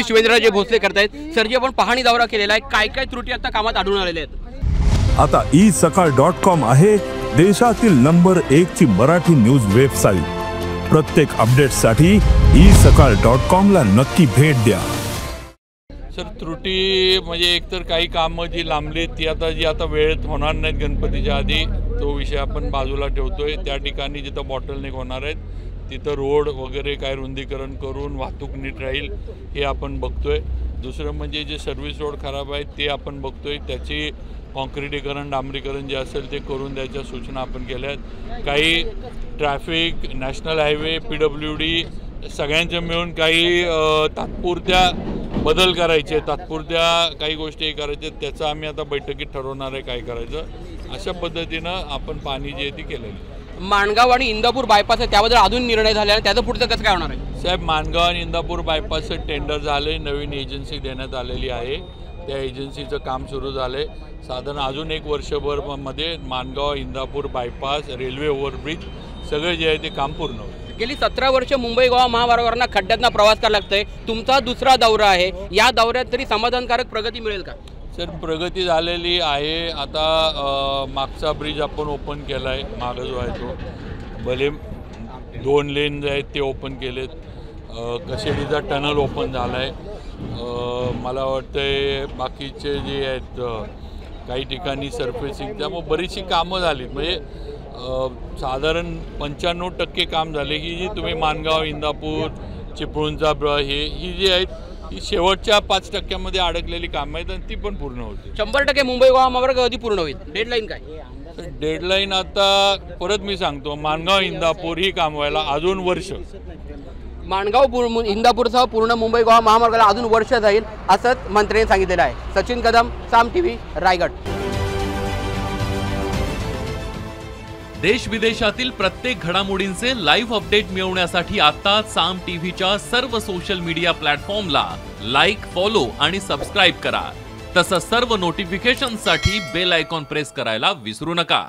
शिवेंद्रराजे भोसले करतायत। सरजी, आपण पाहणी दौरा केलेला आहे, काय काय त्रुटी आता कामात आढळून आलेल्या आहेत? आता isakal.com आहे देशातील नंबर 1 ची मराठी न्यूज वेबसाईट। प्रत्येक अपडेटसाठी isakal.com ला नक्की भेट द्या। सर, त्रुटी म्हणजे एकतर काही कामं जी लांबली ती आता वेळेत होणार नाहीत गणपतीच्या आधी, तो विषय आपण बाजूला ठेवतोय। त्या ठिकाणी जिथं बॉटलनेक होणार आहेत तिथं रोड वगैरे काय रुंदीकरण करून वाहतूक नीट राहील हे आपण बघतोय। दुसरं म्हणजे जे सर्व्हिस रोड खराब आहेत ते आपण बघतोय, त्याची कॉन्क्रिटीकरण डांबरीकरण जे असेल ते करून द्यायच्या सूचना आपण केल्या आहेत। काही ट्रॅफिक, नॅशनल हायवे, PWD सगळ्यांच्या मिळून काही तात्पुरत्या बदल करायचे, तात्पुरत्या काही गोष्टी करायच्या, त्याचं आम्ही आता बैठकीत ठरवणार आहे काय करायचं। अशा पद्धतीनं आपण पाणी जी आहे ती केलेली। माणगाव आणि इंदापूर बायपास आहे, त्याबद्दल अजून निर्णय झाले आणि त्याचं पुढचं कसं काय होणार आहे? साहेब, माणगाव आणि इंदापूर बायपासचं टेंडर झाले, नवीन एजन्सी देण्यात आलेली आहे, त्या एजन्सीचं काम सुरू झालं आहे। साधारण अजून 1 वर्षभरमध्ये Mangaon Indapur bypass, railway overbridge सगळे जे आहे ते काम पूर्ण होईल। गेली 17 वर्ष मुंबई गोवा महामार्गावरनं खड्ड्यातनं प्रवास करायला लागतंय, तुमचा दुसरा दौरा आहे, या दौऱ्यात तरी समाधानकारक प्रगती मिळेल का? सर, प्रगती झालेली आहे। आता मागचा ब्रिज आपण ओपन केला आहे, मागं जो आहे तो, भले 2 लेन जे आहेत ते ओपन केलेत, कशेडीचा टनल ओपन झाला आहे, मला वाटतंय बाकीचे जे आहेत काही ठिकाणी सरफेसिंग, त्यामुळे बरीचशी कामं झालीत। म्हणजे साधारण 95% काम झाले की जी तुम्ही माणगाव, इंदापूर, चिपळूणचा ही जी आहेत ही शेवटच्या 5% अडकलेली कामं आहेत आणि ती पण पूर्ण होती। 100% मुंबई गोवा महामार्ग कधी पूर्ण होईल? डेडलाईन काय? डेडलाईन आता परत मी सांगतो, माणगाव इंदापूर ही काम व्हायला अजून वर्ष। माणगाव इंदापूरसह पूर्ण मुंबई गोवा महामार्गाला अजून वर्ष जाईल असंच मंत्र्यांनी सांगितलेलं आहे। सचिन कदम, साम TV, रायगड। देश विदेशातील प्रत्येक घडामोडींचे लाईव्ह अपडेट मिळवण्यासाठी आता साम टीव्हीच्या सर्व सोशल मीडिया प्लॅटफॉर्मला लाईक, फॉलो आणि सबस्क्राईब करा। तसंच सर्व नोटिफिकेशनसाठी बेल आयकॉन प्रेस करायला विसरू नका।